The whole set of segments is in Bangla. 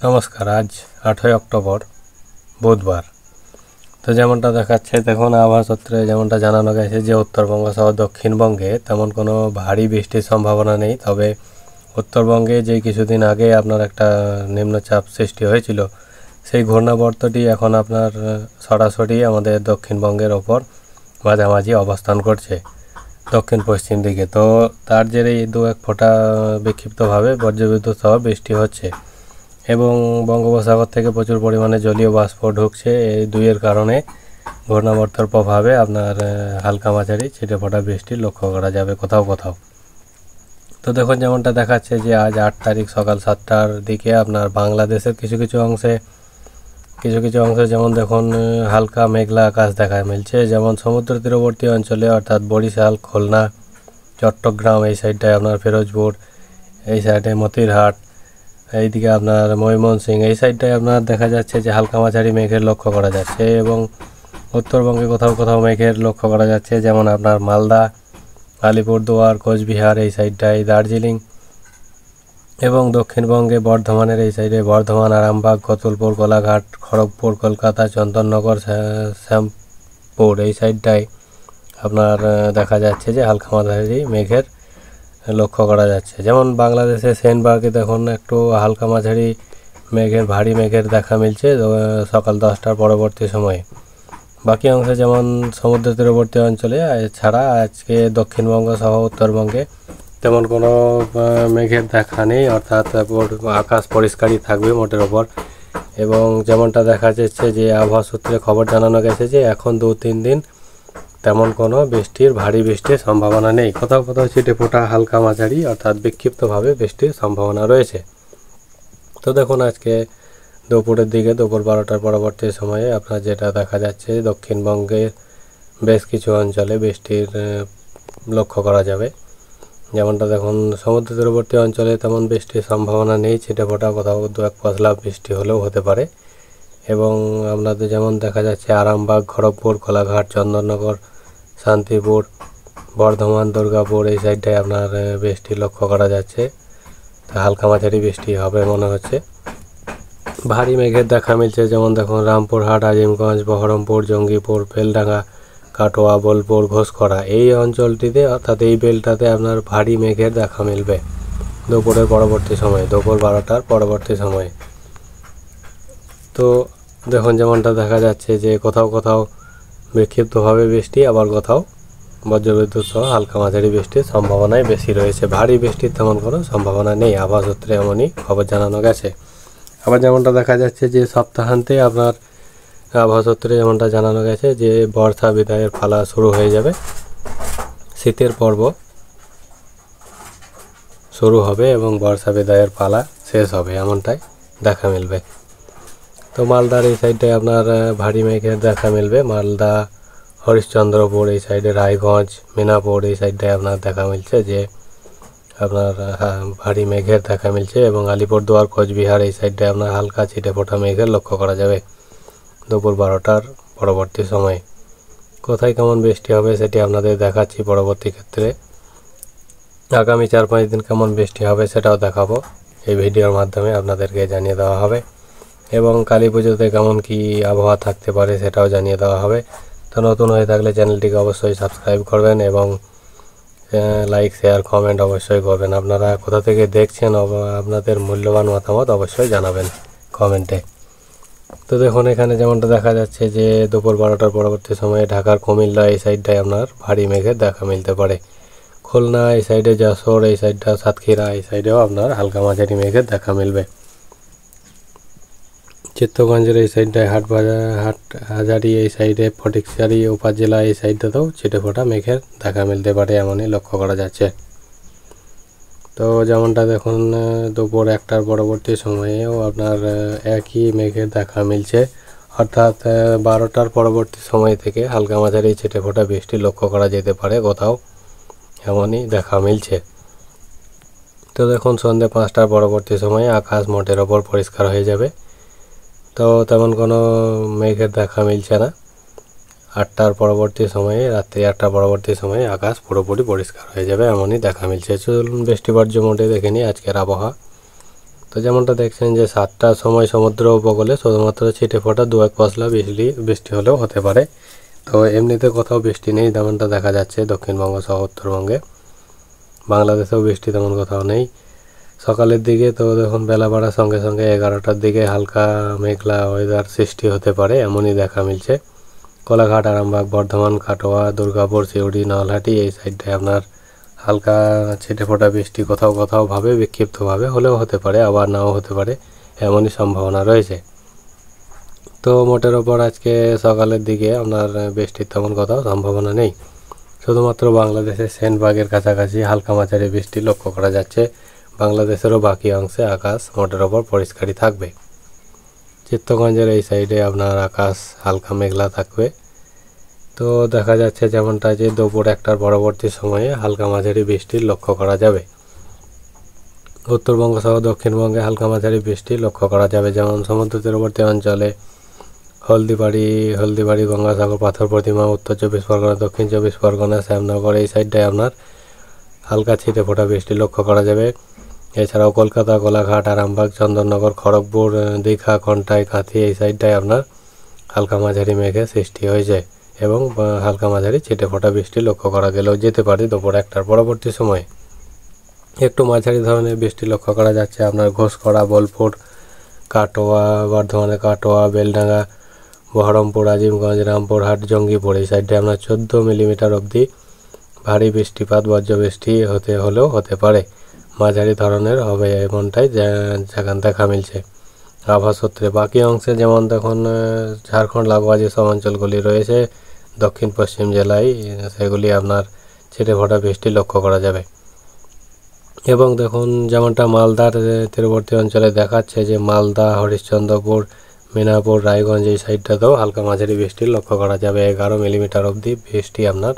নমস্কার। আজ 8ই অক্টোবর বুধবার। তো যেমনটা দেখাচ্ছে, দেখুন আবহাওয়া যেমনটা জানানো গেছে যে উত্তরবঙ্গ সহ দক্ষিণবঙ্গে তেমন কোনো ভারী বৃষ্টির সম্ভাবনা নেই। তবে উত্তরবঙ্গে যে কিছুদিন আগে আপনার একটা নিম্নচাপ সৃষ্টি হয়েছিল, সেই ঘূর্ণাবর্তটি এখন আপনার সরাসরি আমাদের দক্ষিণবঙ্গের ওপর মাঝামাঝি অবস্থান করছে দক্ষিণ পশ্চিম দিকে। তো তার জেরেই দু এক ফোঁটা বিক্ষিপ্তভাবে বজ্রবিদ্যুৎ সহ বৃষ্টি হচ্ছে এবং বঙ্গোপসাগর থেকে প্রচুর পরিমাণে জলীয় বাষ্প ঢুকছে। এই দুইয়ের কারণে ঘূর্ণাবর্তের প্রভাবে আপনার হালকা মাঝারি ছিটেফোঁটা বৃষ্টি লক্ষ্য করা যাবে কোথাও কোথাও। তো দেখুন যেমনটা দেখাচ্ছে যে আজ 8 তারিখ সকাল 7টার দিকে আপনার বাংলাদেশের কিছু কিছু অংশে যেমন দেখুন হালকা মেঘলা আকাশ দেখা মিলছে। যেমন সমুদ্র তীরবর্তী অঞ্চলে অর্থাৎ বরিশাল, খুলনা, চট্টগ্রাম, এই সাইডটায় আপনার ফিরোজপুর, এই সাইডে মতিরহাট, এইদিকে আপনার ময়মনসিংহ, এই সাইডটায় আপনার দেখা যাচ্ছে যে হালকা মাঝারি মেঘের লক্ষ্য করা যাচ্ছে এবং উত্তরবঙ্গে কোথাও কোথাও মেঘের লক্ষ্য করা যাচ্ছে। যেমন আপনার মালদা, আলিপুরদুয়ার, কোচবিহার, এই সাইডটায় দার্জিলিং এবং দক্ষিণবঙ্গে বর্ধমানের এই সাইডে বর্ধমান, আরামবাগ, কতুলপুর, কোলাঘাট, খড়গপুর, কলকাতা, চন্দননগর, শ্যামপুর, এই সাইডটায় আপনার দেখা যাচ্ছে যে হালকা মাঝারি মেঘের লক্ষ্য করা যাচ্ছে। যেমন বাংলাদেশে সেনবার্গে দেখুন একটু হালকা মাঝারি মেঘের ভারী মেঘের দেখা মিলছে সকাল 10টার পরবর্তী সময়ে। বাকি অংশে যেমন সমুদ্র তীরবর্তী অঞ্চলে ছাড়া আজকে দক্ষিণবঙ্গ সহ উত্তরবঙ্গে তেমন কোনো মেঘের দেখা নেই, অর্থাৎ আকাশ পরিষ্কারই থাকবে মোটের ওপর। এবং যেমনটা দেখা যাচ্ছে যে আবহাওয়া সূত্রে খবর জানানো গেছে যে এখন 2-3 দিন তেমন কোনো ভারী বৃষ্টির সম্ভাবনা নেই। কোথাও কোথাও ছিটেফোঁটা হালকা মাঝারি অর্থাৎ বিক্ষিপ্তভাবে বৃষ্টির সম্ভাবনা রয়েছে। তো দেখুন আজকে দুপুরের দিকে, দুপুর 12টার পরবর্তী সময়ে আপনার যেটা দেখা যাচ্ছে দক্ষিণবঙ্গের বেশ কিছু অঞ্চলে বৃষ্টির লক্ষ্য করা যাবে। যেমনটা দেখুন সমুদ্র তীরবর্তী অঞ্চলে তেমন বৃষ্টির সম্ভাবনা নেই, ছিটেফোঁটা কোথাও 2-1 পশলা বৃষ্টি হলেও হতে পারে। এবং আপনাদের যেমন দেখা যাচ্ছে আরামবাগ, খড়গপুর, কোলাঘাট, চন্দননগর, শান্তিপুর, বর্ধমান, দুর্গাপুর, এই সাইডটায় আপনার বৃষ্টি লক্ষ্য করা যাচ্ছে। তা হালকা মাঝারি বৃষ্টি হবে মনে হচ্ছে। ভারী মেঘের দেখা মিলছে যেমন দেখুন রামপুরহাট, আজিমগঞ্জ, বহরমপুর, জঙ্গিপুর, বেলডাঙ্গা, কাটোয়া, বোলপুর, ঘোষকরা, এই অঞ্চলটিতে অর্থাৎ এই বেলটাতে আপনার ভারী মেঘের দেখা মিলবে দুপুরের পরবর্তী সময়ে, দুপুর 12টার পরবর্তী সময়ে। তো দেখুন যেমনটা দেখা যাচ্ছে যে কোথাও কোথাও বিক্ষিপ্তভাবে বৃষ্টি, আবার কোথাও বজ্রবিদ্যুৎ সহ হালকা মাঝারি বৃষ্টির সম্ভাবনাই বেশি রয়েছে। ভারী বৃষ্টির তেমন কোনো সম্ভাবনা নেই, আবহাওয়া সূত্রে এমনই খবর জানানো গেছে। আবার যেমনটা দেখা যাচ্ছে যে সপ্তাহান্তে আপনার আবহাওয়া সূত্রে যেমনটা জানানো গেছে যে বর্ষা বিদায়ের পালা শুরু হয়ে যাবে, শীতের পর্ব শুরু হবে এবং বর্ষা বিদায়ের পালা শেষ হবে, এমনটাই দেখা মিলবে। তো মালদার এই সাইডটায় আপনার ভারী মেঘের দেখা মিলবে। মালদা, হরিশ্চন্দ্রপুর, এই সাইডে রায়গঞ্জ, মিনাপুর, এই সাইডটায় আপনার দেখা মিলছে যে আপনার ভারী মেঘের দেখা মিলছে এবং আলিপুরদুয়ার, কোচবিহার, এই সাইডটায় আপনার হালকা ছিটেফোঁটা মেঘের লক্ষ্য করা যাবে দুপুর 12টার পরবর্তী সময়ে। কোথায় কেমন বৃষ্টি হবে সেটি আপনাদের দেখাচ্ছি পরবর্তী ক্ষেত্রে। আগামী 4-5 দিন কেমন বৃষ্টি হবে সেটাও দেখাবো, এই ভিডিওর মাধ্যমে আপনাদেরকে জানিয়ে দেওয়া হবে। এবং কালী পুজোতে কেমন কি আবহাওয়া থাকতে পারে সেটাও জানিয়ে দেওয়া হবে। তো নতুন হয়ে থাকলে চ্যানেলটিকে অবশ্যই সাবস্ক্রাইব করবেন এবং লাইক, শেয়ার, কমেন্ট অবশ্যই করবেন। আপনারা কোথা থেকে দেখছেন আপনাদের মূল্যবান মতামত অবশ্যই জানাবেন কমেন্টে। তো দেখুন এখানে যেমনটা দেখা যাচ্ছে যে দুপুর 12টার পরবর্তী সময়ে ঢাকার কুমিল্লা, এই সাইডটায় আপনার ভারী মেঘের দেখা মিলতে পারে। খুলনা, এই সাইডে যশোর, এই সাইডটা সাতক্ষীরা, এই সাইডেও আপনার হালকা মাঝারি মেঘের দেখা মিলবে। চিত্তগঞ্জের এই সাইডটায় হাটহাজারী, এই সাইডে ফটিকছড়ি উপজেলা, এই সাইডটাতেও ছিটেফোঁটা মেঘের দেখা মিলতে পারে, এমনই লক্ষ্য করা যাচ্ছে। তো যেমনটা দেখুন দুপুর 1টার পরবর্তী সময়েও আপনার একই মেঘের দেখা মিলছে, অর্থাৎ 12টার পরবর্তী সময় থেকে হালকা মাঝারি ছিটেফোঁটা বৃষ্টি লক্ষ্য করা যেতে পারে কোথাও, এমনই দেখা মিলছে। তো দেখুন সন্ধ্যে 5টার পরবর্তী সময়ে আকাশ মোটের ওপর পরিষ্কার হয়ে যাবে। তো তেমন কোনো মেঘের দেখা মিলছে না। 8টার পরবর্তী সময়ে, রাত্রি 8টার পরবর্তী সময়ে আকাশ পুরোপুরি পরিষ্কার হয়ে যাবে, এমনই দেখা মিলছে। চলুন বৃষ্টিবর্জ্য মোডে দেখে নিই আজকের আবহাওয়া। তো যেমনটা দেখছেন যে 7টার সময় সমুদ্র উপকূলে শুধুমাত্র ছিটে ফোঁটা 2-1 পশলা বৃষ্টি হলেও হতে পারে। তো এমনিতে কোথাও বৃষ্টি নেই তেমনটা দেখা যাচ্ছে দক্ষিণবঙ্গ সহ উত্তরবঙ্গে। বাংলাদেশেও বৃষ্টি তেমন কোথাও নেই। সকালের দিকে তো দেখুন বেলা বাড়ার সঙ্গে সঙ্গে 11টার দিকে হালকা মেঘলা ওয়েদার সৃষ্টি হতে পারে এমনই দেখা মিলছে। কোলাঘাট, আরামবাগ, বর্ধমান, কাটোয়া, দুর্গাপুর, সিউড়ি, নলহাটি এই সাইডটায় আপনার হালকা ছিটে ফোঁটা বৃষ্টি কোথাও কোথাও ভাবে বিক্ষিপ্তভাবে হলেও হতে পারে, আবার নাও হতে পারে, এমনই সম্ভাবনা রয়েছে। তো মোটের ওপর আজকে সকালের দিকে আপনার বৃষ্টির তেমন কোথাও সম্ভাবনা নেই। শুধুমাত্র বাংলাদেশের সেনবাগের কাছাকাছি হালকা মাঝারি বৃষ্টি লক্ষ্য করা যাচ্ছে। বাংলাদেশেরও বাকি অংশে আকাশ মোটের ওপর পরিষ্কারই থাকবে। চিত্তগঞ্জের এই সাইডে আপনার আকাশ হালকা মেঘলা থাকবে। তো দেখা যাচ্ছে যেমনটা যে দুপুর 1টার পরবর্তী সময়ে হালকা মাঝারি বৃষ্টির লক্ষ্য করা যাবে। উত্তরবঙ্গ সহ দক্ষিণবঙ্গে হালকা মাঝারি বৃষ্টি লক্ষ্য করা যাবে, যেমন সমুদ্র তীরবর্তী অঞ্চলে হলদিবাড়ি, গঙ্গাসাগর, পাথর প্রতিমা, উত্তর 24 পরগনা, দক্ষিণ 24 পরগনা, শ্যামনগর এই সাইডটায় আপনার হালকা ছিটে ফোঁটা বৃষ্টি লক্ষ্য করা যাবে। এছাড়াও কলকাতা, কোলাঘাট, আরামবাগ, চন্দননগর, খড়গপুর, দীঘা, কন্টাই, কাঁথি এই সাইডটায় আপনার হালকা মাঝারি মেঘের সৃষ্টি হয়েছে এবং হালকা মাঝারি ছিটে ফোঁটা বৃষ্টি লক্ষ্য করা গেলেও যেতে পারে দুপুর 1টার পরবর্তী সময়ে। একটু মাঝারি ধরনের বৃষ্টি লক্ষ্য করা যাচ্ছে আপনার ঘোষকরা, বোলপুর, কাটোয়া, বর্ধমানে কাটোয়া, বেলডাঙ্গা, বহরমপুর, আজিমগঞ্জ, রামপুরহাট, জঙ্গিপুর এই সাইডে আপনার 14 মিলিমিটার অবধি ভারী বৃষ্টিপাত বজ্রবৃষ্টি হলেও হতে পারে। মাঝারি ধরনের হবে এমনটাই দেখা মিলছে আবহাওয়া সূত্রে। বাকি অংশে যেমন দেখুন ঝাড়খণ্ড লাগোয়া যেসব অঞ্চলগুলি রয়েছে দক্ষিণ পশ্চিম জেলায়, সেগুলি আপনার ছিটে ফোঁটা বৃষ্টি লক্ষ্য করা যাবে। এবং দেখুন যেমনটা মালদার তীরবর্তী অঞ্চলে দেখাচ্ছে যে মালদা, হরিশ্চন্দ্রপুর, মিনাপুর, রায়গঞ্জ এই সাইডটাতেও হালকা মাঝারি বৃষ্টি লক্ষ্য করা যাবে। 11 মিলিমিটার অবধি বৃষ্টি আপনার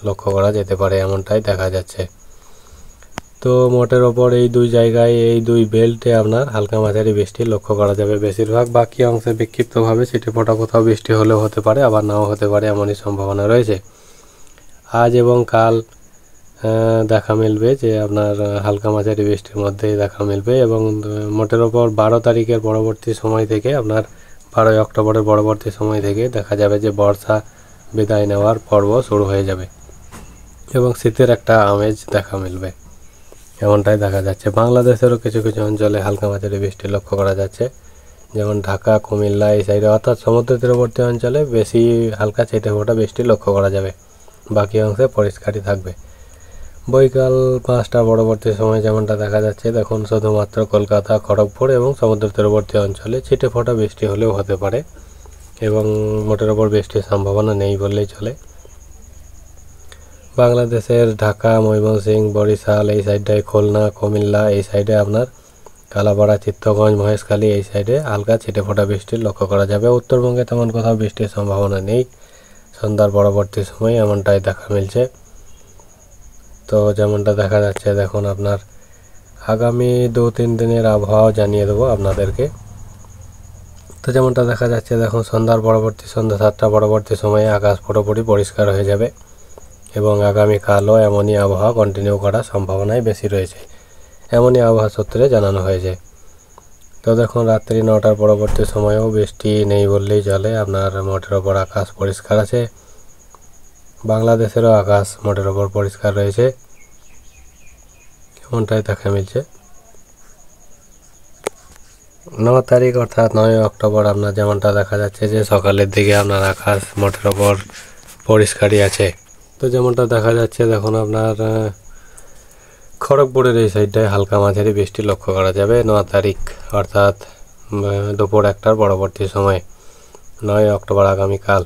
লক্ষ্য করা যেতে পারে এমনটাই দেখা যাচ্ছে। তো মোটের ওপর এই দুই জায়গায়, এই দুই বেল্টে আপনার হালকা মাঝারি বৃষ্টি লক্ষ্য করা যাবে বেশিরভাগ। বাকি অংশে বিক্ষিপ্তভাবে ছিটে ফোঁটা কোথাও বৃষ্টি হলেও হতে পারে, আবার নাও হতে পারে, এমনই সম্ভাবনা রয়েছে। আজ এবং কাল দেখা মিলবে যে আপনার হালকা মাঝারি বৃষ্টির মধ্যেই দেখা মিলবে এবং মোটের ওপর 12 তারিখের পরবর্তী সময় থেকে আপনার 12 অক্টোবরের পরবর্তী সময় থেকে দেখা যাবে যে বর্ষা বিদায় নেওয়ার পর্ব শুরু হয়ে যাবে এবং শীতের একটা আমেজ দেখা মিলবে এমনটাই দেখা যাচ্ছে। বাংলাদেশেরও কিছু কিছু অঞ্চলে হালকা মাঝারি বৃষ্টি লক্ষ্য করা যাচ্ছে, যেমন ঢাকা, কুমিল্লা এই সাইডে, অর্থাৎ সমুদ্র তীরবর্তী অঞ্চলে বেশি হালকা ছিটে ফোঁটা বৃষ্টি লক্ষ্য করা যাবে, বাকি অংশে পরিষ্কারই থাকবে। বৈকাল 5টার পরবর্তী সময় যেমনটা দেখা যাচ্ছে দেখুন শুধুমাত্র কলকাতা, খড়গপুর এবং সমুদ্র তীরবর্তী অঞ্চলে ছিটে ফোঁটা বৃষ্টি হলেও হতে পারে এবং মোটের ওপর বৃষ্টির সম্ভাবনা নেই বললেই চলে। বাংলাদেশের ঢাকা, ময়মনসিংহ, বরিশাল এই সাইডটায়, খুলনা, কুমিল্লা এই সাইডে আপনার কালাপাড়া, চিত্তগঞ্জ, মহেশখালী এই সাইডে হালকা ছিটে ফোঁটা বৃষ্টির লক্ষ্য করা যাবে। উত্তরবঙ্গে তেমন কোথাও বৃষ্টির সম্ভাবনা নেই সন্ধ্যার পরবর্তী সময় এমনটাই দেখা মিলছে। তো যেমনটা দেখা যাচ্ছে দেখুন আপনার আগামী 2-3 দিনের আবহাওয়া জানিয়ে দেবো আপনাদেরকে। তো যেমনটা দেখা যাচ্ছে দেখুন সন্ধ্যা 7টা পরবর্তী সময়ে আকাশ পুরোপুরি পরিষ্কার হয়ে যাবে এবং আগামীকালও এমনই আবহাওয়া কন্টিনিউ করার সম্ভাবনাই বেশি রয়েছে, এমনই আবহাওয়া সূত্রে জানানো হয়েছে। তো দেখুন রাত্রি 9টার পরবর্তী সময়েও বৃষ্টি নেই বললেই চলে, আপনার মোটের ওপর আকাশ পরিষ্কার আছে। বাংলাদেশেরও আকাশ মোটের ওপর পরিষ্কার রয়েছে এমনটাই দেখা মিলছে। 9 তারিখ অর্থাৎ 9 অক্টোবর আপনার যেমনটা দেখা যাচ্ছে যে সকালের দিকে আপনার আকাশ মোটের ওপর পরিষ্কারই আছে। তো যেমনটা দেখা যাচ্ছে দেখুন আপনার খড়গপুরের এই সাইডটায় হালকা মাঝারি বৃষ্টি লক্ষ্য করা যাবে 9 তারিখ অর্থাৎ দুপুর 1টার পরবর্তী সময়, 9 অক্টোবর আগামীকাল।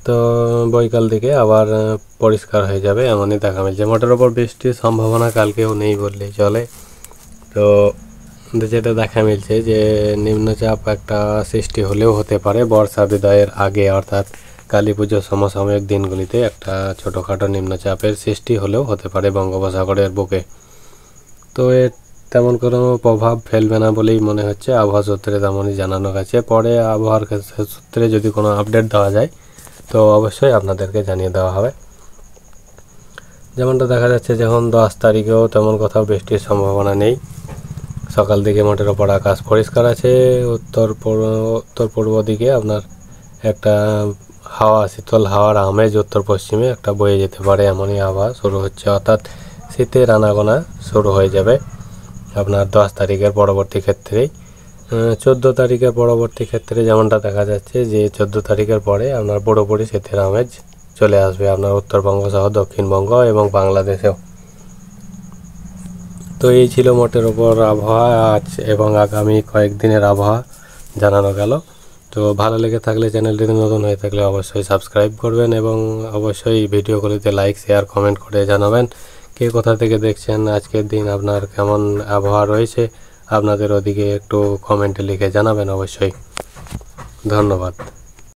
তো বৈকাল দিকে আবার পরিষ্কার হয়ে যাবে এমনই দেখা মিলছে। মোটের ওপর বৃষ্টির সম্ভাবনা কালকেও নেই বললেই চলে। তো যেটা দেখা মিলছে যে নিম্নচাপ একটা সৃষ্টি হলেও হতে পারে বর্ষা বিদায়ের আগে, অর্থাৎ কালী পুজোর সমসাময়িক দিনগুলিতে একটা ছোটোখাটো নিম্নচাপের সৃষ্টি হলেও হতে পারে বঙ্গোপসাগরের বুকে। তো এর তেমন কোনো প্রভাব ফেলবে না বলেই মনে হচ্ছে, আবহাওয়া সূত্রে তেমনই জানানো গেছে। পরে আবহাওয়ার সূত্রে যদি কোনো আপডেট দেওয়া যায় তো অবশ্যই আপনাদেরকে জানিয়ে দেওয়া হবে। যেমনটা দেখা যাচ্ছে যখন 10 তারিখেও তেমন কোথাও বৃষ্টির সম্ভাবনা নেই, সকাল দিকে মোটের ওপর আকাশ পরিষ্কার আছে। উত্তর পূর্ব দিকে আপনার একটা হাওয়া, শীতল হাওয়ার আমেজ উত্তর পশ্চিমে একটা বয়ে যেতে পারে, এমনই আবহাওয়া শুরু হচ্ছে। অর্থাৎ শীতের আনাগোনা শুরু হয়ে যাবে আপনার 10 তারিখের পরবর্তী ক্ষেত্রেই। 14 তারিখের পরবর্তী ক্ষেত্রে যেমনটা দেখা যাচ্ছে যে 14 তারিখের পরে আপনার পুরোপুরি শীতের আমেজ চলে আসবে আপনার উত্তরবঙ্গ সহ দক্ষিণবঙ্গ এবং বাংলাদেশেও। তো এই ছিল মোটের ওপর আবহাওয়া আজ এবং আগামী কয়েকদিনের আবহাওয়া জানানো গেল। তো ভালো লেগে থাকলে, চ্যানেলটিতে নতুন হয়ে থাকলে অবশ্যই সাবস্ক্রাইব করবেন এবং অবশ্যই ভিডিওগুলিতে লাইক, শেয়ার, কমেন্ট করে জানাবেন কে কোথা থেকে দেখছেন। আজকের দিন আপনার কেমন আবহাওয়া রয়েছে আপনাদের ওদিকে একটু কমেন্টে লিখে জানাবেন অবশ্যই। ধন্যবাদ।